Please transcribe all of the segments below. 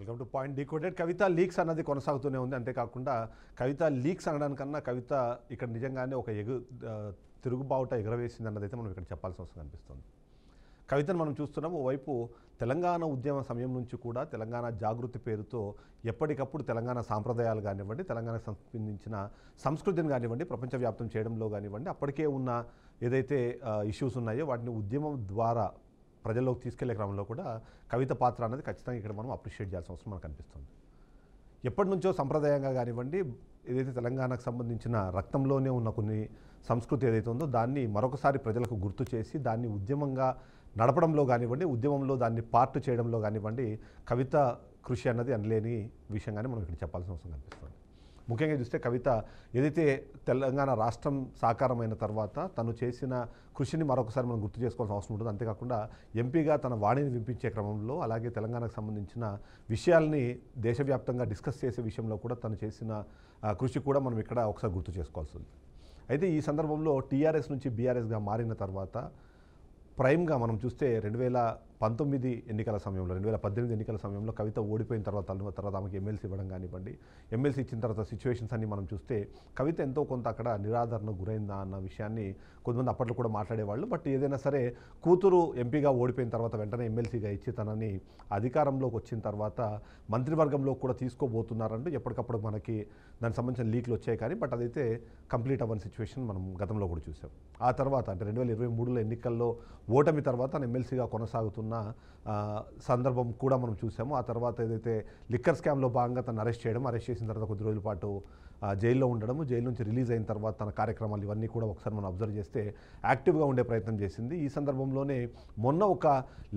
Welcome to point decoded. Kavitha leaks అన్నది కొనసాగుతూనే ఉంది. అంతేకాకుండా కవిత లీక్స్ అనడానికన్నా కవిత ఇక్కడ నిజంగానే ఒక తిరుగుబావుట ఎగరవేసింది అన్నదైతే మనం ఇక్కడ చెప్పాల్సిన అవసరం కనిపిస్తుంది. కవితను మనం చూస్తున్నాం. ఓవైపు తెలంగాణ ఉద్యమ సమయం నుంచి కూడా తెలంగాణ జాగృతి పేరుతో ఎప్పటికప్పుడు తెలంగాణ సాంప్రదాయాలు కానివ్వండి, తెలంగాణకు సంబంధించిన సంస్కృతిని కానివ్వండి ప్రపంచవ్యాప్తం చేయడంలో కానివ్వండి, అప్పటికే ఉన్న ఏదైతే ఇష్యూస్ ఉన్నాయో వాటిని ఉద్యమం ద్వారా ప్రజల్లోకి తీసుకెళ్లే క్రమంలో కూడా కవిత పాత్ర అనేది ఖచ్చితంగా ఇక్కడ మనం అప్రిషియేట్ చేయాల్సిన అవసరం మనకు అనిపిస్తుంది. ఎప్పటి నుంచో సంప్రదాయంగా కానివ్వండి, ఏదైతే తెలంగాణకు సంబంధించిన రక్తంలోనే ఉన్న కొన్ని సంస్కృతి ఏదైతే ఉందో దాన్ని మరొకసారి ప్రజలకు గుర్తు చేసి దాన్ని ఉద్యమంగా నడపడంలో కానివ్వండి, ఉద్యమంలో దాన్ని పార్ట్ చేయడంలో కానివ్వండి, కవిత కృషి అన్నది అనలేని విషయంగానే మనం ఇక్కడ చెప్పాల్సిన అవసరం కనిపిస్తుంది. ముఖ్యంగా చూస్తే కవిత ఏదైతే తెలంగాణ రాష్ట్రం సాకారమైన తర్వాత తను చేసిన కృషిని మరొకసారి మనం గుర్తు చేసుకోవాల్సిన అవసరం ఉంటుంది. అంతేకాకుండా ఎంపీగా తన వాణిని వినిపించే క్రమంలో, అలాగే తెలంగాణకు సంబంధించిన విషయాల్ని దేశవ్యాప్తంగా డిస్కస్ చేసే విషయంలో కూడా తను చేసిన కృషి కూడా మనం ఇక్కడ ఒకసారి గుర్తు చేసుకోవాల్సి ఉంది. అయితే ఈ సందర్భంలో టీఆర్ఎస్ నుంచి బీఆర్ఎస్గా మారిన తర్వాత ప్రైమ్గా మనం చూస్తే 2019 ఎన్నికల సమయంలో 2018 ఎన్నికల సమయంలో కవిత ఓడిపోయిన తర్వాత ఆమెకి ఎమ్మెల్సీ ఇవ్వడం కానివ్వండి, ఎమ్మెల్సీ ఇచ్చిన తర్వాత సిచ్యువేషన్స్ అన్ని మనం చూస్తే కవిత ఎంతో కొంత అక్కడ నిరాదరణకు గురైందా అన్న విషయాన్ని కొంతమంది అప్పట్లో కూడా మాట్లాడేవాళ్ళు. బట్ ఏదైనా సరే కూతురు ఎంపీగా ఓడిపోయిన తర్వాత వెంటనే ఎమ్మెల్సీగా ఇచ్చి తనని అధికారంలోకి వచ్చిన తర్వాత మంత్రివర్గంలో కూడా తీసుకోబోతున్నారంటూ ఎప్పటికప్పుడు మనకి దానికి సంబంధించిన లీక్లు వచ్చాయి. కానీ బట్ అదైతే కంప్లీట్ అవ్వని సిచ్యువేషన్ మనం గతంలో కూడా చూసాం. ఆ తర్వాత అంటే 2023లో ఎన్నికల్లో ఓటమి తర్వాత తను ఎమ్మెల్సీగా కొనసాగుతున్న సందర్భం కూడా మనం చూసాము. ఆ తర్వాత ఏదైతే లిక్కర్ స్కామ్లో భాగంగా తను అరెస్ట్ చేసిన తర్వాత కొద్ది రోజుల పాటు జైల్లో ఉండడము, జైలు నుంచి రిలీజ్ అయిన తర్వాత తన కార్యక్రమాలు ఇవన్నీ కూడా ఒకసారి మనం అబ్జర్వ్ చేస్తే యాక్టివ్గా ఉండే ప్రయత్నం చేసింది. ఈ సందర్భంలోనే మొన్న ఒక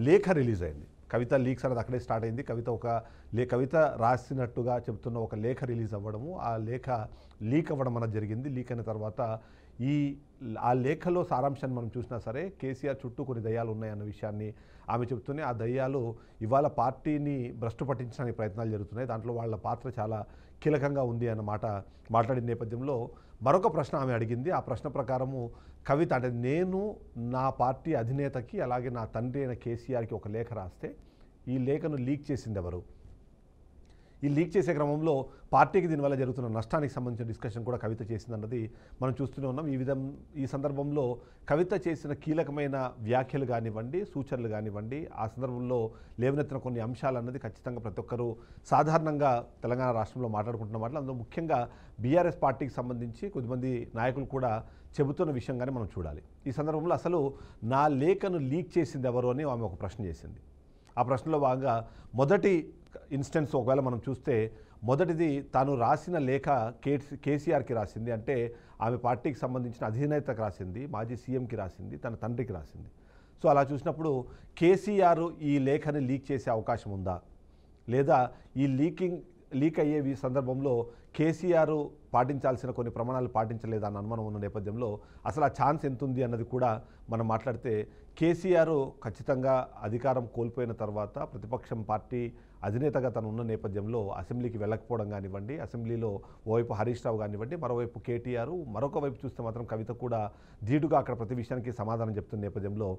లేఖ రిలీజ్ అయింది. కవిత లీక్స్ అనేది అక్కడే స్టార్ట్ అయింది. కవిత రాసినట్టుగా చెబుతున్న ఒక లేఖ రిలీజ్ అవ్వడము, ఆ లేఖ లీక్ అవ్వడం అనేది జరిగింది. లీక్ అయిన తర్వాత ఆ లేఖలో సారాంశాన్ని మనం చూసినా సరే కేసీఆర్ చుట్టూ కొన్ని దయ్యాలు ఉన్నాయన్న విషయాన్ని ఆమె చెబుతూనే ఆ దయ్యాలు ఇవాళ పార్టీని భ్రష్టు పట్టించడానికి ప్రయత్నాలు జరుగుతున్నాయి, దాంట్లో వాళ్ళ పాత్ర చాలా కీలకంగా ఉంది అన్న మాట మాట్లాడిన నేపథ్యంలో మరొక ప్రశ్న ఆమె అడిగింది. ఆ ప్రశ్న ప్రకారము కవిత అంటే నేను నా పార్టీ అధినేతకి అలాగే నా తండ్రి అయిన కేసీఆర్కి ఒక లేఖ రాస్తే ఈ లేఖను లీక్ చేసింది ఎవరు? ఈ లీక్ చేసే క్రమంలో పార్టీకి దీనివల్ల జరుగుతున్న నష్టానికి సంబంధించిన డిస్కషన్ కూడా కవిత చేసిందన్నది మనం చూస్తూనే ఉన్నాం. ఈ సందర్భంలో కవిత చేసిన కీలకమైన వ్యాఖ్యలు కానివ్వండి, సూచనలు కానివ్వండి, ఆ సందర్భంలో లేవనెత్తిన కొన్ని అంశాలు అన్నది ఖచ్చితంగా ప్రతి ఒక్కరూ సాధారణంగా తెలంగాణ రాష్ట్రంలో మాట్లాడుకుంటున్న మాటలు. అందులో ముఖ్యంగా బీఆర్ఎస్ పార్టీకి సంబంధించి కొద్దిమంది నాయకులు కూడా చెబుతున్న విషయంగానే మనం చూడాలి. ఈ సందర్భంలో అసలు నా లేఖను లీక్ చేసింది ఎవరు అని ఆమె ఒక ప్రశ్న చేసింది. ఆ ప్రశ్నలో భాగంగా మొదటి ఇన్స్టెన్స్ ఒకవేళ మనం చూస్తే మొదటిది తాను రాసిన లేఖ కేసీఆర్కి రాసింది. అంటే ఆమె పార్టీకి సంబంధించిన అధినేతకు రాసింది, మాజీ సీఎంకి రాసింది, తన తండ్రికి రాసింది. సో అలా చూసినప్పుడు కేసీఆర్ ఈ లేఖని లీక్ చేసే అవకాశం ఉందా, లేదా ఈ లీక్ అయ్యే సందర్భంలో కేసీఆర్ పాటించాల్సిన కొన్ని ప్రమాణాలు పాటించలేదా అన్న అనుమానం ఉన్న నేపథ్యంలో అసలు ఆ ఛాన్స్ ఎంత ఉంది అన్నది కూడా మనం మాట్లాడితే కేసీఆర్ ఖచ్చితంగా అధికారం కోల్పోయిన తర్వాత ప్రతిపక్షం పార్టీ అధినేతగా తను ఉన్న నేపథ్యంలో అసెంబ్లీకి వెళ్ళకపోవడం కానివ్వండి, అసెంబ్లీలో ఓవైపు హరీష్ రావు కానివ్వండి, మరోవైపు కేటీఆర్, మరొక వైపు చూస్తే మాత్రం కవిత కూడా ధీటుగా అక్కడ ప్రతి విషయానికి సమాధానం చెప్తున్న నేపథ్యంలో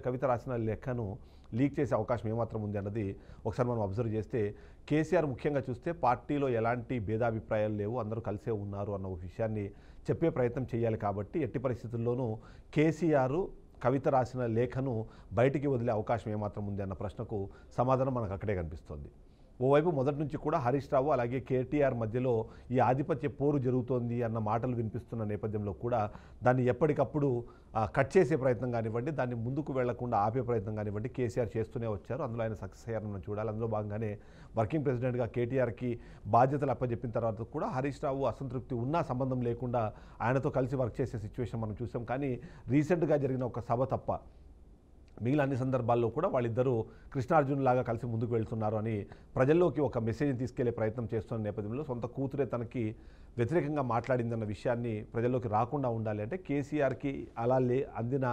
కవిత రాసిన లెక్కను లీక్ చేసే అవకాశం ఏమాత్రం ఉంది అన్నది ఒకసారి మనం అబ్జర్వ్ చేస్తే కేసీఆర్ ముఖ్యంగా చూస్తే పార్టీలో ఎలాంటి భేదాభిప్రాయాలు లేవు, అందరూ కలిసే ఉన్నారు అన్న ఒక విషయాన్ని చెప్పే ప్రయత్నం చేయాలి. కాబట్టి ఎట్టి పరిస్థితుల్లోనూ కేసీఆర్ కవిత రాసిన లేఖను బయటికి వదిలే అవకాశం ఏమాత్రం ఉంది అన్న ప్రశ్నకు సమాధానం మనకు అక్కడే కనిపిస్తుంది. ఓవైపు మొదటి నుంచి కూడా హరీష్ రావు అలాగే కేటీఆర్ మధ్యలో ఈ ఆధిపత్య పోరు జరుగుతోంది అన్న మాటలు వినిపిస్తున్న నేపథ్యంలో కూడా దాన్ని ఎప్పటికప్పుడు కట్ చేసే ప్రయత్నం కానివ్వండి, దాన్ని ముందుకు వెళ్లకుండా ఆపే ప్రయత్నం కానివ్వండి కేసీఆర్ చేస్తూనే వచ్చారు. అందులో ఆయన సక్సెస్ అయ్యారని మనం చూడాలి. అందులో భాగంగానే వర్కింగ్ ప్రెసిడెంట్గా కేటీఆర్కి బాధ్యతలు అప్పచెప్పిన తర్వాత కూడా హరీష్ రావు అసంతృప్తి ఉన్నా సంబంధం లేకుండా ఆయనతో కలిసి వర్క్ చేసే సిచ్యువేషన్ మనం చూసాం. కానీ రీసెంట్గా జరిగిన ఒక సభ తప్ప మిగిలిన అన్ని సందర్భాల్లో కూడా వాళ్ళిద్దరూ కృష్ణార్జున్ లాగా కలిసి ముందుకు వెళ్తున్నారు అని ప్రజల్లోకి ఒక మెసేజ్ని తీసుకెళ్లే ప్రయత్నం చేస్తున్న నేపథ్యంలో సొంత కూతురే తనకి వ్యతిరేకంగా మాట్లాడిందన్న విషయాన్ని ప్రజల్లోకి రాకుండా ఉండాలి అంటే కేసీఆర్కి అలా అందిన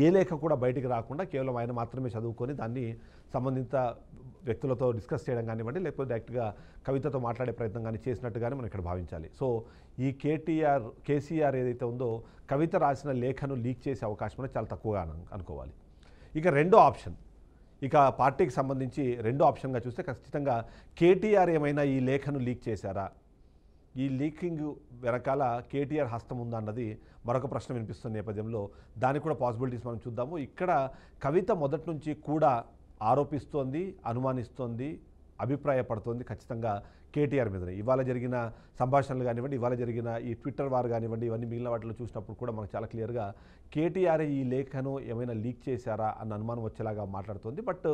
ఏ లేఖ కూడా బయటికి రాకుండా కేవలం ఆయన మాత్రమే చదువుకొని దాన్ని సంబంధిత వ్యక్తులతో డిస్కస్ చేయడం కానివ్వండి, లేకపోతే డైరెక్ట్గా కవితతో మాట్లాడే ప్రయత్నం కానీ చేసినట్టుగానే మనం ఇక్కడ భావించాలి. సో ఈ కేసీఆర్ ఏదైతే ఉందో కవిత రాసిన లేఖను లీక్ చేసే అవకాశం అనేది చాలా తక్కువగా అనుకోవాలి. ఇక రెండో ఆప్షన్ ఇక పార్టీకి సంబంధించి రెండో ఆప్షన్గా చూస్తే ఖచ్చితంగా కేటీఆర్ ఏమైనా ఈ లేఖను లీక్ చేశారా, ఈ లీకింగ్ వెనకాల కేటీఆర్ హస్తం ఉందా అన్నది మరొక ప్రశ్న వినిపిస్తున్న నేపథ్యంలో దానికి కూడా పాసిబిలిటీస్ మనం చూద్దాము. ఇక్కడ కవిత మొదటి నుంచి కూడా ఆరోపిస్తోంది, అనుమానిస్తోంది, అభిప్రాయపడుతోంది ఖచ్చితంగా కేటీఆర్ మీదనే. ఇవాళ జరిగిన సంభాషణలు కానివ్వండి, ఇవాళ జరిగిన ఈ ట్విట్టర్ వార్ కానివ్వండి, ఇవన్నీ మిగిలిన వాటిలో చూసినప్పుడు కూడా మనకు చాలా క్లియర్గా కేటీఆర్ ఈ లేఖను ఏమైనా లీక్ చేశారా అన్న అనుమానం వచ్చేలాగా మాట్లాడుతోంది. బట్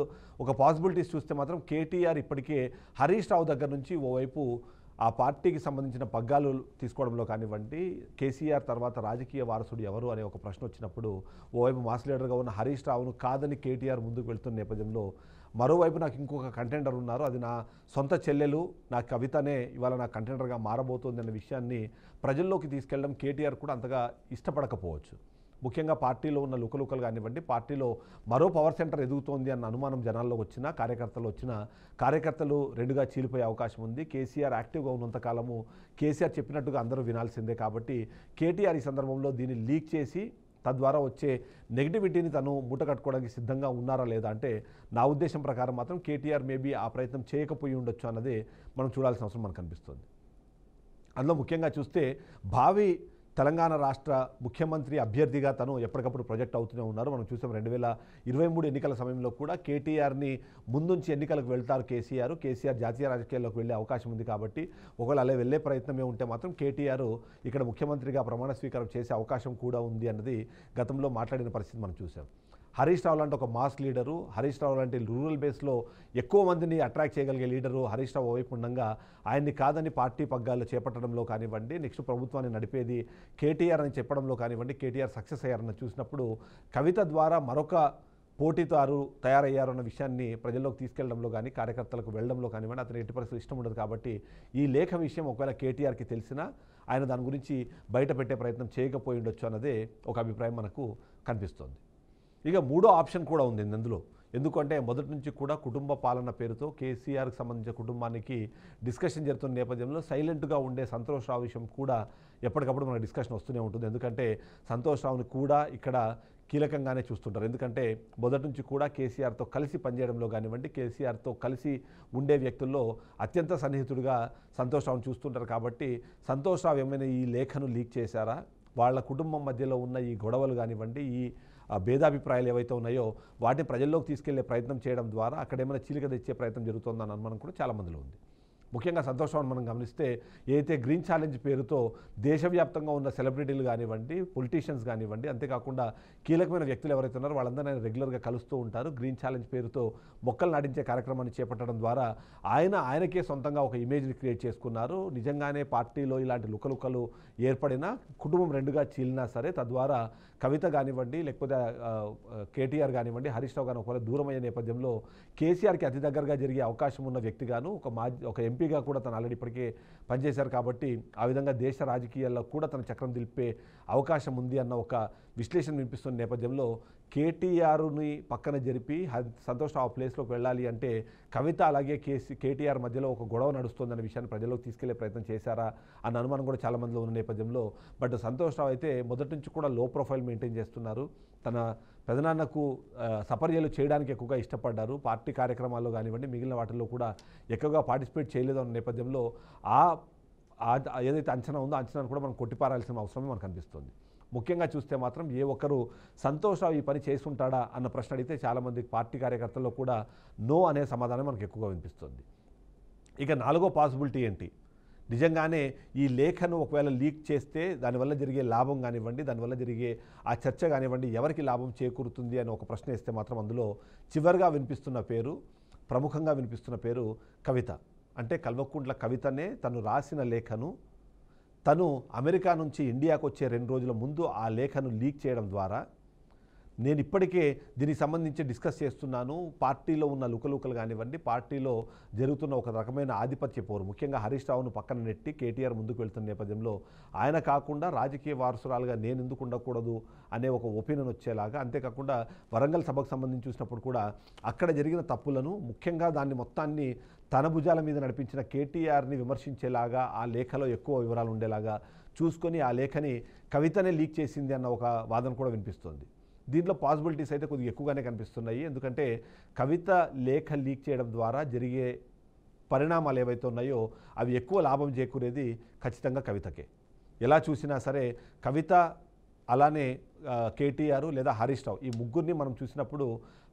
ఒక పాసిబిలిటీస్ చూస్తే మాత్రం కేటీఆర్ ఇప్పటికే హరీష్ రావు దగ్గర నుంచి ఓవైపు ఆ పార్టీకి సంబంధించిన పగ్గాలు తీసుకోవడంలో కానివ్వండి, కేసీఆర్ తర్వాత రాజకీయ వారసుడు ఎవరు అనే ఒక ప్రశ్న వచ్చినప్పుడు ఓవైపు మాస్ లీడర్గా ఉన్న హరీష్ రావును కాదని కేటీఆర్ ముందుకు వెళ్తున్న నేపథ్యంలో మరోవైపు నాకు ఇంకొక కంటెండర్ ఉన్నారు, అది నా సొంత చెల్లెలు, నా కవితనే ఇవాళ నా కంటెండర్గా మారబోతోంది అనే విషయాన్ని ప్రజల్లోకి తీసుకెళ్ళడం కేటీఆర్ కూడా అంతగా ఇష్టపడకపోవచ్చు. ముఖ్యంగా పార్టీలో ఉన్న లుకలుకలు కానివ్వండి, పార్టీలో మరో పవర్ సెంటర్ ఎదుగుతోంది అన్న అనుమానం జనాల్లో వచ్చినా, కార్యకర్తలు రెండుగా చీలిపోయే అవకాశం ఉంది. కేసీఆర్ యాక్టివ్గా ఉన్నంతకాలము కేసీఆర్ చెప్పినట్టుగా అందరూ వినాల్సిందే. కాబట్టి కేటీఆర్ ఈ సందర్భంలో దీన్ని లీక్ చేసి తద్వారా వచ్చే నెగిటివిటీని తను మూటకట్టుకోవడానికి సిద్ధంగా ఉన్నారా లేదా అంటే నా ఉద్దేశం ప్రకారం మాత్రం కేటీఆర్ మేబీ ఆ ప్రయత్నం చేయకపోయి ఉండొచ్చు అన్నదే మనం చూడాల్సిన అవసరం మనకు కనిపిస్తుంది. అందులో ముఖ్యంగా చూస్తే భావి తెలంగాణ రాష్ట్ర ముఖ్యమంత్రి అభ్యర్థిగా తను ఎప్పటికప్పుడు ప్రొజెక్ట్ అవుతూనే ఉన్నారు. మనం చూసాం 2023 ఎన్నికల సమయంలో కూడా కేటీఆర్ని ముందుంచి ఎన్నికలకు వెళ్తారు కేసీఆర్ జాతీయ రాజకీయాల్లోకి వెళ్ళే అవకాశం ఉంది. కాబట్టి ఒకవేళ అలా వెళ్ళే ప్రయత్నమే ఉంటే మాత్రం కేటీఆర్ ఇక్కడ ముఖ్యమంత్రిగా ప్రమాణ స్వీకారం చేసే అవకాశం కూడా ఉంది అన్నది గతంలో మాట్లాడిన పరిస్థితి మనం చూసాం. హరీష్ రావు లాంటి ఒక మాస్ లీడరు, హరీష్ రావు లాంటి రూరల్ బేస్లో ఎక్కువ మందిని అట్రాక్ట్ చేయగలిగే లీడరు హరీష్ రావు వైపు ఉండగా ఆయన్ని కాదని పార్టీ పగ్గాలు చేపట్టడంలో కానివ్వండి, నెక్స్ట్ ప్రభుత్వాన్ని నడిపేది కేటీఆర్ అని చెప్పడంలో కానివ్వండి, కేటీఆర్ సక్సెస్ అయ్యారని చూసినప్పుడు కవిత ద్వారా మరొక పోటీదారు తయారయ్యారు అన్న విషయాన్ని ప్రజల్లోకి తీసుకెళ్లడంలో కానీ, కార్యకర్తలకు వెళ్ళడంలో కానివ్వండి అతనికి ఎట్టి పరిస్థితులు ఇష్టం ఉండదు. కాబట్టి ఈ లేఖ విషయం ఒకవేళ కేటీఆర్కి తెలిసినా ఆయన దాని గురించి బయట పెట్టే ప్రయత్నం చేయకపోయి ఉండొచ్చు అన్నదే ఒక అభిప్రాయం మనకు కనిపిస్తోంది. ఇక మూడో ఆప్షన్ కూడా ఉంది ఇందులో. ఎందుకంటే మొదటి నుంచి కూడా కుటుంబ పాలన పేరుతో కేసీఆర్కి సంబంధించిన కుటుంబానికి డిస్కషన్ జరుగుతున్న నేపథ్యంలో సైలెంట్గా ఉండే సంతోష్ రావు విషయం కూడా ఎప్పటికప్పుడు మనకు డిస్కషన్ వస్తూనే ఉంటుంది. ఎందుకంటే సంతోష్ రావుని కూడా ఇక్కడ కీలకంగానే చూస్తుంటారు. ఎందుకంటే మొదటి నుంచి కూడా కేసీఆర్తో కలిసి పనిచేయడంలో కానివ్వండి, కేసీఆర్తో కలిసి ఉండే వ్యక్తుల్లో అత్యంత సన్నిహితుడిగా సంతోష్ రావుని చూస్తుంటారు. కాబట్టి సంతోష్ రావు ఏమైనా ఈ లేఖను లీక్ చేశారా, వాళ్ళ కుటుంబం మధ్యలో ఉన్న ఈ గొడవలు కానివ్వండి, ఈ భేదాభిప్రాయాలు ఏవైతే ఉన్నాయో వాటిని ప్రజల్లోకి తీసుకెళ్లే ప్రయత్నం చేయడం ద్వారా అక్కడ ఏమైనా చీలిక తెచ్చే ప్రయత్నం జరుగుతుందన్న అనుమానం కూడా చాలామందిలో ఉంది. ముఖ్యంగా సంతోష్ రావుని మనం గమనిస్తే ఏదైతే గ్రీన్ ఛాలెంజ్ పేరుతో దేశవ్యాప్తంగా ఉన్న సెలబ్రిటీలు కానివ్వండి, పొలిటీషియన్స్ కానివ్వండి, అంతేకాకుండా కీలకమైన వ్యక్తులు ఎవరైతే ఉన్నారో వాళ్ళందరూ ఆయన రెగ్యులర్గా కలుస్తూ ఉంటారు. గ్రీన్ ఛాలెంజ్ పేరుతో మొక్కలు నాటించే కార్యక్రమాన్ని చేపట్టడం ద్వారా ఆయనకే సొంతంగా ఒక ఇమేజ్ని క్రియేట్ చేసుకున్నారు. నిజంగానే పార్టీలో ఇలాంటి లుకలుకలు ఏర్పడినా, కుటుంబం రెండుగా చీలినా సరే తద్వారా కవిత కానివ్వండి, లేకపోతే కేటీఆర్ కానివ్వండి, హరీష్ రావు కానీ ఒకవేళ దూరం అయ్యే నేపథ్యంలో కేసీఆర్కి అతి దగ్గరగా జరిగే అవకాశం ఉన్న వ్యక్తిగాను ఒక ఎంపీగా కూడా తను ఆల్రెడీ ఇప్పటికే పనిచేశారు. కాబట్టి ఆ విధంగా దేశ రాజకీయాల్లో కూడా తన చక్రం దిల్పే అవకాశం ఉంది అన్న ఒక విశ్లేషణ వినిపిస్తున్న నేపథ్యంలో కేటీఆర్ని పక్కన జరిపి సంతోష్ రావు ప్లేస్లోకి వెళ్ళాలి అంటే కవిత అలాగే కేటీఆర్ మధ్యలో ఒక గొడవ నడుస్తుందన్న విషయాన్ని ప్రజల్లోకి తీసుకెళ్లే ప్రయత్నం చేశారా అన్న అనుమానం కూడా చాలామందిలో ఉన్న నేపథ్యంలో బట్ సంతోష్ రావు అయితే మొదటి నుంచి కూడా లో ప్రొఫైల్ మెయింటైన్ చేస్తున్నారు. తన పెదనాన్నకు సపర్యలు చేయడానికి ఎక్కువగా ఇష్టపడ్డారు. పార్టీ కార్యక్రమాల్లో కానివ్వండి, మిగిలిన వాటిల్లో కూడా ఎక్కువగా పార్టిసిపేట్ చేయలేదు అన్న నేపథ్యంలో ఏదైతే అంచనా ఉందో అంచనాను కూడా మనం కొట్టిపారాల్సిన అవసరమే మనకు అనిపిస్తుంది. ముఖ్యంగా చూస్తే మాత్రం ఏ ఒక్కరు సంతోష్ రావు ఈ పని చేసుంటాడా అన్న ప్రశ్న అడిగితే చాలామంది పార్టీ కార్యకర్తల్లో కూడా నో అనే సమాధానం మనకు ఎక్కువగా వినిపిస్తుంది. ఇక నాలుగో పాసిబిలిటీ ఏంటి, నిజంగానే ఈ లేఖను ఒకవేళ లీక్ చేస్తే దానివల్ల జరిగే లాభం కానివ్వండి, దానివల్ల జరిగే ఆ చర్చ కానివ్వండి ఎవరికి లాభం చేకూరుతుంది అని ఒక ప్రశ్న ఇస్తే మాత్రం అందులో చివరిగా వినిపిస్తున్న పేరు, ప్రముఖంగా వినిపిస్తున్న పేరు కవిత. అంటే కల్వకుంట్ల కవితనే తను రాసిన లేఖను తను అమెరికా నుంచి ఇండియాకు వచ్చే 2 రోజుల ముందు ఆ లేఖను లీక్ చేయడం ద్వారా నేను ఇప్పటికే దీనికి సంబంధించి డిస్కస్ చేస్తున్నాను. పార్టీలో ఉన్న లుకలుకలు కానివ్వండి, పార్టీలో జరుగుతున్న ఒక రకమైన ఆధిపత్య పోరు, ముఖ్యంగా హరీష్ రావును పక్కన నెట్టి కేటీఆర్ ముందుకు వెళ్తున్న నేపథ్యంలో ఆయన కాకుండా రాజకీయ వారసురాలుగా నేను ఎందుకు ఉండకూడదు అనే ఒక ఒపీనియన్ వచ్చేలాగా, అంతేకాకుండా వరంగల్ సభకు సంబంధించి చూసినప్పుడు కూడా అక్కడ జరిగిన తప్పులను ముఖ్యంగా దాన్ని మొత్తాన్ని తన భుజాల మీద నడిపించిన కేటీఆర్ని విమర్శించేలాగా ఆ లేఖలో ఎక్కువ వివరాలు ఉండేలాగా చూసుకొని ఆ లేఖని కవితనే లీక్ చేసింది అన్న ఒక వాదన కూడా వినిపిస్తుంది. దీంట్లో పాసిబిలిటీస్ అయితే కొద్దిగా ఎక్కువగానే కనిపిస్తున్నాయి. ఎందుకంటే కవిత లేఖ లీక్ చేయడం ద్వారా జరిగే పరిణామాలు ఏవైతే ఉన్నాయో అవి ఎక్కువ లాభం చేకూరేది ఖచ్చితంగా కవితకే. ఎలా చూసినా సరే కవిత అలానే కేటీఆర్ లేదా హరీష్ రావు, ఈ ముగ్గురిని మనం చూసినప్పుడు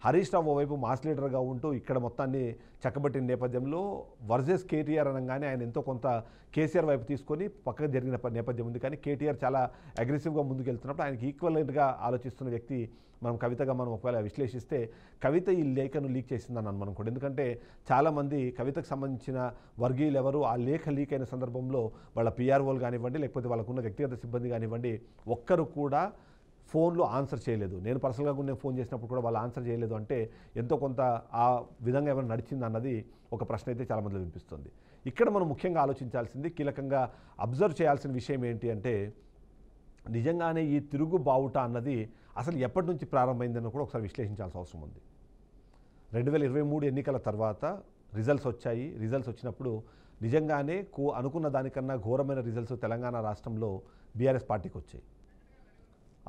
హరీష్ రావు ఓవైపు మాస్ లీడర్గా ఉంటూ ఇక్కడ మొత్తాన్ని చక్కబెట్టిన నేపథ్యంలో వర్సెస్ కేటీఆర్ అనగానే ఆయన ఎంతో కొంత కేసీఆర్ వైపు తీసుకొని పక్కకు జరిగిన నేపథ్యం ఉంది. కానీ కేటీఆర్ చాలా అగ్రెసివ్గా ముందుకు వెళ్తున్నప్పుడు ఆయనకి ఈక్వలెంట్గా ఆలోచిస్తున్న వ్యక్తి మనం కవితగా మనం ఒకవేళ విశ్లేషిస్తే కవిత ఈ లేఖను లీక్ చేసిందని అనుకోండి. ఎందుకంటే చాలామంది కవితకు సంబంధించిన వర్గీయులు ఎవరు ఆ లేఖ లీక్ అయిన సందర్భంలో వాళ్ళ పిఆర్ఓలు కానివ్వండి, లేకపోతే వాళ్ళకున్న వ్యక్తిగత సిబ్బంది కానివ్వండి, ఒక్కరు కూడా ఫోన్లో ఆన్సర్ చేయలేదు. నేను పర్సనల్గా నేను ఫోన్ చేసినప్పుడు కూడా వాళ్ళు ఆన్సర్ చేయలేదు. అంటే ఎంతో కొంత ఆ విధంగా ఏమైనా నడిచింది అన్నది ఒక ప్రశ్న అయితే చాలామందిలో వినిపిస్తుంది. ఇక్కడ మనం ముఖ్యంగా ఆలోచించాల్సింది, కీలకంగా అబ్జర్వ్ చేయాల్సిన విషయం ఏంటి అంటే నిజంగానే ఈ తిరుగు బావుట అన్నది అసలు ఎప్పటి నుంచి ప్రారంభమైందని కూడా ఒకసారి విశ్లేషించాల్సిన అవసరం ఉంది. 2023 ఎన్నికల తర్వాత రిజల్ట్స్ వచ్చాయి. రిజల్ట్స్ వచ్చినప్పుడు నిజంగానే అనుకున్న దానికన్నా ఘోరమైన రిజల్ట్స్ తెలంగాణ రాష్ట్రంలో బీఆర్ఎస్ పార్టీకి వచ్చాయి.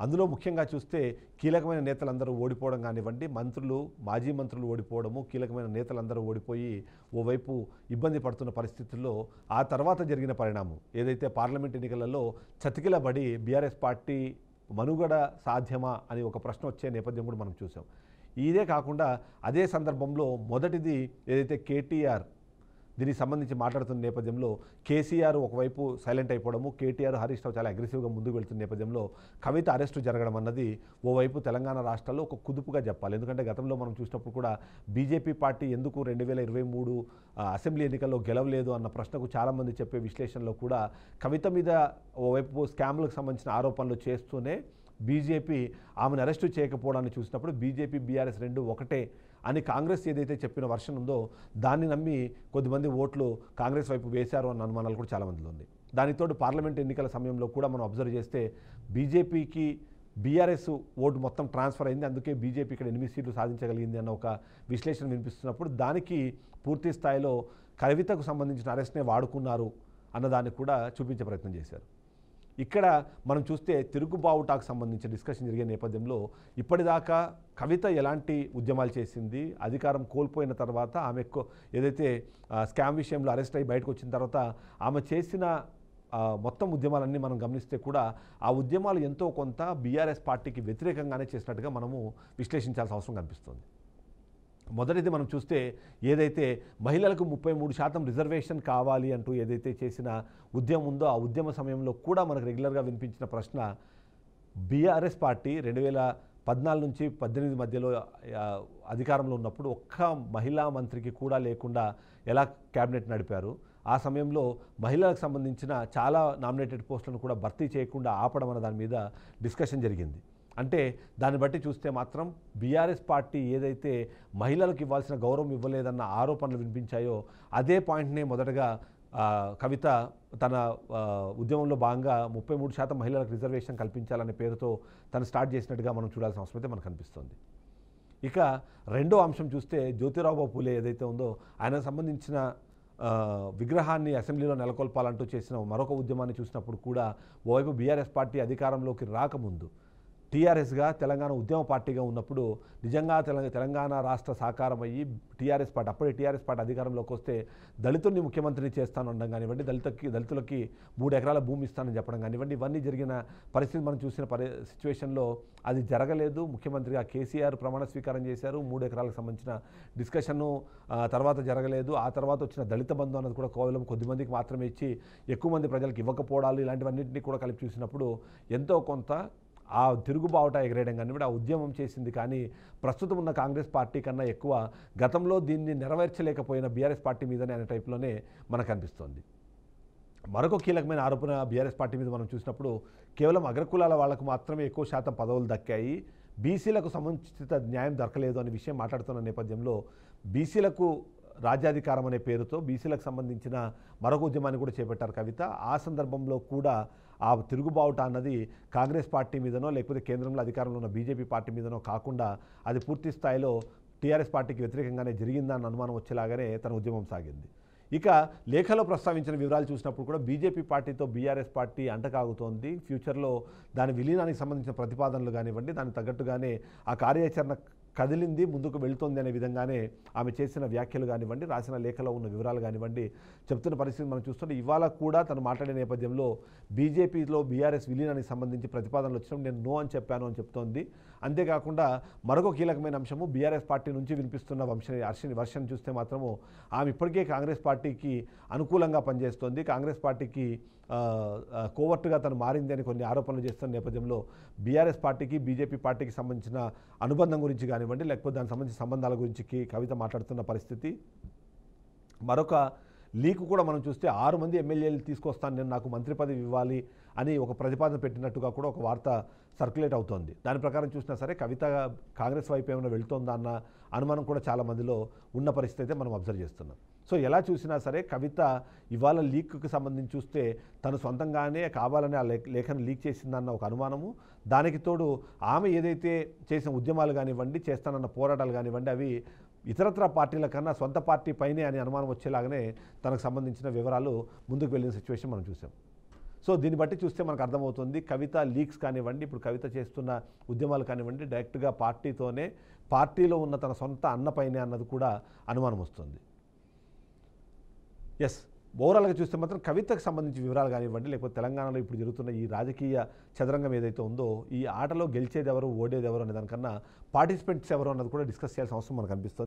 అందులో ముఖ్యంగా చూస్తే కీలకమైన నేతలందరూ ఓడిపోవడం కానివ్వండి, మంత్రులు మాజీ మంత్రులు ఓడిపోవడము, కీలకమైన నేతలందరూ ఓడిపోయి ఓవైపు ఇబ్బంది పడుతున్న పరిస్థితుల్లో ఆ తర్వాత జరిగిన పరిణామం ఏదైతే పార్లమెంట్ ఎన్నికలలో చతికిలబడి బీఆర్ఎస్ పార్టీ మనుగడ సాధ్యమా అని ఒక ప్రశ్న వచ్చే నేపథ్యం కూడా మనం చూసాం. ఇదే కాకుండా అదే సందర్భంలో మొదటిది ఏదైతే కేటీఆర్ దీనికి సంబంధించి మాట్లాడుతున్న నేపథ్యంలో కేసీఆర్ ఒకవైపు సైలెంట్ అయిపోవడము, కేటీఆర్ హరీష్ రావు చాలా అగ్రెసివ్గా ముందుకు వెళ్తున్న నేపథ్యంలో కవిత అరెస్టు జరగడం అన్నది ఓవైపు తెలంగాణ రాష్ట్రాల్లో ఒక కుదుపుగా చెప్పాలి. ఎందుకంటే గతంలో మనం చూసినప్పుడు కూడా బీజేపీ పార్టీ ఎందుకు 2023 అసెంబ్లీ ఎన్నికల్లో గెలవలేదు అన్న ప్రశ్నకు చాలామంది చెప్పే విశ్లేషణలో కూడా కవిత మీద ఓవైపు స్కామ్లకు సంబంధించిన ఆరోపణలు చేస్తూనే బీజేపీ ఆమెను అరెస్టు చేయకపోవడాన్ని చూసినప్పుడు బీజేపీ బీఆర్ఎస్ రెండు ఒకటే అని కాంగ్రెస్ ఏదైతే చెప్పిన వర్షన్ ఉందో దాన్ని నమ్మి కొద్దిమంది ఓట్లు కాంగ్రెస్ వైపు వేశారు అన్న అనుమానాలు కూడా చాలామందిలో ఉంది. దానితోటి పార్లమెంట్ ఎన్నికల సమయంలో కూడా మనం అబ్జర్వ్ చేస్తే బీజేపీకి బీఆర్ఎస్ ఓటు మొత్తం ట్రాన్స్ఫర్ అయింది. అందుకే బీజేపీ ఇక్కడ 8 సీట్లు సాధించగలిగింది అన్న ఒక విశ్లేషణ వినిపిస్తున్నప్పుడు దానికి పూర్తి స్థాయిలో కవితకు సంబంధించిన అరెస్ట్నే వాడుకున్నారు అన్నదాన్ని కూడా చూపించే ప్రయత్నం చేశారు. ఇక్కడ మనం చూస్తే తిరుగుబావుటాకు సంబంధించిన డిస్కషన్ జరిగే నేపథ్యంలో ఇప్పటిదాకా కవిత ఎలాంటి ఉద్యమాలు చేసింది, అధికారం కోల్పోయిన తర్వాత ఆమె ఏదైతే స్కామ్ విషయంలో అరెస్ట్ అయ్యి బయటకు వచ్చిన తర్వాత ఆమె చేసిన మొత్తం ఉద్యమాలన్నీ మనం గమనిస్తే కూడా ఆ ఉద్యమాలు ఎంతో కొంత బీఆర్ఎస్ పార్టీకి వ్యతిరేకంగానే చేసినట్టుగా మనము విశ్లేషించాల్సిన అవసరం కనిపిస్తుంది. మొదటిది మనం చూస్తే ఏదైతే మహిళలకు 33% రిజర్వేషన్ కావాలి అంటూ ఏదైతే చేసిన ఉద్యమం ఉందో ఆ ఉద్యమ సమయంలో కూడా మనకు రెగ్యులర్గా వినిపించిన ప్రశ్న బీఆర్ఎస్ పార్టీ 2014 నుంచి 18 మధ్యలో అధికారంలో ఉన్నప్పుడు ఒక్క మహిళా మంత్రికి కూడా లేకుండా ఎలా క్యాబినెట్ నడిపారు, ఆ సమయంలో మహిళలకు సంబంధించిన చాలా నామినేటెడ్ పోస్టులను కూడా భర్తీ చేయకుండా ఆపడం అన్న దాని మీద డిస్కషన్ జరిగింది. అంటే దాన్ని బట్టి చూస్తే మాత్రం బీఆర్ఎస్ పార్టీ ఏదైతే మహిళలకు ఇవ్వాల్సిన గౌరవం ఇవ్వలేదన్న ఆరోపణలు వినిపించాయో అదే పాయింట్నే మొదటగా కవిత తన ఉద్యమంలో భాగంగా 33% మహిళలకు రిజర్వేషన్ కల్పించాలనే పేరుతో తను స్టార్ట్ చేసినట్టుగా మనం చూడాల్సిన అవసరం అయితే మనకు కనిపిస్తుంది. ఇక రెండో అంశం చూస్తే జ్యోతిరావు పూలే ఏదైతే ఉందో ఆయనకు సంబంధించిన విగ్రహాన్ని అసెంబ్లీలో నెలకొల్పాలంటూ చేసిన మరొక ఉద్యమాన్ని చూసినప్పుడు కూడా ఓవైపు బీఆర్ఎస్ పార్టీ అధికారంలోకి రాకముందు టీఆర్ఎస్గా తెలంగాణ ఉద్యమ పార్టీగా ఉన్నప్పుడు నిజంగా తెలంగాణ రాష్ట్ర సాకారం అయ్యి టీఆర్ఎస్ పార్టీ అప్పుడే టీఆర్ఎస్ పార్టీ అధికారంలోకి వస్తే దళితుల్ని ముఖ్యమంత్రిని చేస్తాను అనడం కానివ్వండి, దళితులకి 3 ఎకరాల భూమి ఇస్తానని చెప్పడం కానివ్వండి, ఇవన్నీ జరిగిన పరిస్థితి మనం చూసిన సిచ్యువేషన్లో అది జరగలేదు. ముఖ్యమంత్రిగా కేసీఆర్ ప్రమాణ స్వీకారం చేశారు. 3 ఎకరాలకు సంబంధించిన డిస్కషన్ను తర్వాత జరగలేదు. ఆ తర్వాత వచ్చిన దళిత బంధు అన్నది కూడా కేవలం కొద్దిమందికి మాత్రమే ఇచ్చి ఎక్కువ మంది ప్రజలకు ఇవ్వకపోవడాలు ఇలాంటివన్నింటినీ కూడా కలిపి చూసినప్పుడు ఎంతో కొంత ఆ తిరుగుబావుట ఎగరేయడం కానివ్వండి, ఆ ఉద్యమం చేసింది. కానీ ప్రస్తుతం ఉన్న కాంగ్రెస్ పార్టీ కన్నా ఎక్కువ గతంలో దీన్ని నెరవేర్చలేకపోయిన బీఆర్ఎస్ పార్టీ మీదనే అనే టైప్లోనే మనకు అనిపిస్తోంది. మరొక కీలకమైన ఆరోపణ బీఆర్ఎస్ పార్టీ మీద మనం చూసినప్పుడు కేవలం అగ్రకులాల వాళ్లకు మాత్రమే ఎక్కువ శాతం పదవులు దక్కాయి, బీసీలకు సముచిత న్యాయం దొరకలేదు అనే విషయం మాట్లాడుతున్న నేపథ్యంలో బీసీలకు రాజ్యాధికారం అనే పేరుతో బీసీలకు సంబంధించిన మరొక ఉద్యమాన్ని కూడా చేపట్టారు కవిత. ఆ సందర్భంలో కూడా ఆ తిరుగుబావుట అన్నది కాంగ్రెస్ పార్టీ మీదనో లేకపోతే కేంద్రంలో అధికారంలో ఉన్న బీజేపీ పార్టీ మీదనో కాకుండా అది పూర్తి స్థాయిలో టీఆర్ఎస్ పార్టీకి వ్యతిరేకంగానే జరిగిందన్న అనుమానం వచ్చేలాగానే తన ఉద్యమం సాగింది. ఇక లేఖలో ప్రస్తావించిన వివరాలు చూసినప్పుడు కూడా బీజేపీ పార్టీతో బీఆర్ఎస్ పార్టీ అంటకాగుతోంది. ఫ్యూచర్లో దాని విలీనానికి సంబంధించిన ప్రతిపాదనలు కానివ్వండి, దానికి తగ్గట్టుగానే ఆ కార్యాచరణ కదిలింది, ముందుకు వెళుతోంది అనే విధంగానే ఆమె చేసిన వ్యాఖ్యలు కానివ్వండి, రాసిన లేఖలో ఉన్న వివరాలు కానివ్వండి చెప్తున్న పరిస్థితి మనం చూస్తుంటే, ఇవాళ కూడా తను మాట్లాడే నేపథ్యంలో బీజేపీలో బీఆర్ఎస్ విలీనానికి సంబంధించి ప్రతిపాదనలు వచ్చినప్పుడు నేను నో అని చెప్పాను అని చెప్తోంది. అంతేకాకుండా మరొక కీలకమైన అంశము బీఆర్ఎస్ పార్టీ నుంచి వినిపిస్తున్న వర్షన్ చూస్తే మాత్రము ఆమె ఇప్పటికే కాంగ్రెస్ పార్టీకి అనుకూలంగా పనిచేస్తోంది. కాంగ్రెస్ పార్టీకి కోవర్టుగా తను మారింది అని కొన్ని ఆరోపణలు చేస్తున్న నేపథ్యంలో బీఆర్ఎస్ పార్టీకి బీజేపీ పార్టీకి సంబంధించిన అనుబంధం గురించి కానివ్వండి, లేకపోతే దానికి సంబంధించిన సంబంధాల గురించి కవిత మాట్లాడుతున్న పరిస్థితి. మరొక లీక్ కూడా మనం చూస్తే 6 మంది ఎమ్మెల్యేలు తీసుకొస్తాను, నేను నాకు మంత్రి పదవి ఇవ్వాలి అని ఒక ప్రతిపాదన పెట్టినట్టుగా కూడా ఒక వార్త సర్క్యులేట్ అవుతోంది. దాని ప్రకారం చూసినా సరే కవిత కాంగ్రెస్ వైపు ఏమైనా వెళ్తుందా అన్న అనుమానం కూడా చాలా మందిలో ఉన్న పరిస్థితి అయితే మనం అబ్జర్వ్ చేస్తున్నాం. సో ఎలా చూసినా సరే కవిత ఇవాళ లీక్కి సంబంధించి చూస్తే తను సొంతంగానే కావాలని ఆ లేఖను లీక్ చేసిందన్న ఒక అనుమానము, దానికి తోడు ఆమె ఏదైతే చేసిన ఉద్యమాలు కానివ్వండి, చేస్తానన్న పోరాటాలు కానివ్వండి, అవి ఇతరత్ర పార్టీల కన్నా సొంత పార్టీ పైనే అని అనుమానం వచ్చేలాగానే తనకు సంబంధించిన వివరాలు ముందుకు వెళ్ళిన సిచ్యువేషన్ మనం చూసాం. సో దీన్ని బట్టి చూస్తే మనకు అర్థమవుతుంది కవిత లీక్స్ కానివ్వండి, ఇప్పుడు కవిత చేస్తున్న ఉద్యమాలు కానివ్వండి, డైరెక్ట్గా పార్టీతోనే, పార్టీలో ఉన్న తన సొంత అన్నపైనే అన్నది కూడా అనుమానం వస్తుంది. ఎస్, ఓవరాల్గా చూస్తే మాత్రం కవితకు సంబంధించి వివరాలు కానివ్వండి, లేకపోతే తెలంగాణలో ఇప్పుడు జరుగుతున్న ఈ రాజకీయ చదరంగం ఏదైతే ఉందో, ఈ ఆటలో గెలిచేది ఎవరు, ఓడేది ఎవరు అనే దానికన్నా పార్టిసిపెంట్స్ ఎవరు అన్నది కూడా డిస్కస్ చేయాల్సిన అవసరం మనకు అనిపిస్తుంది.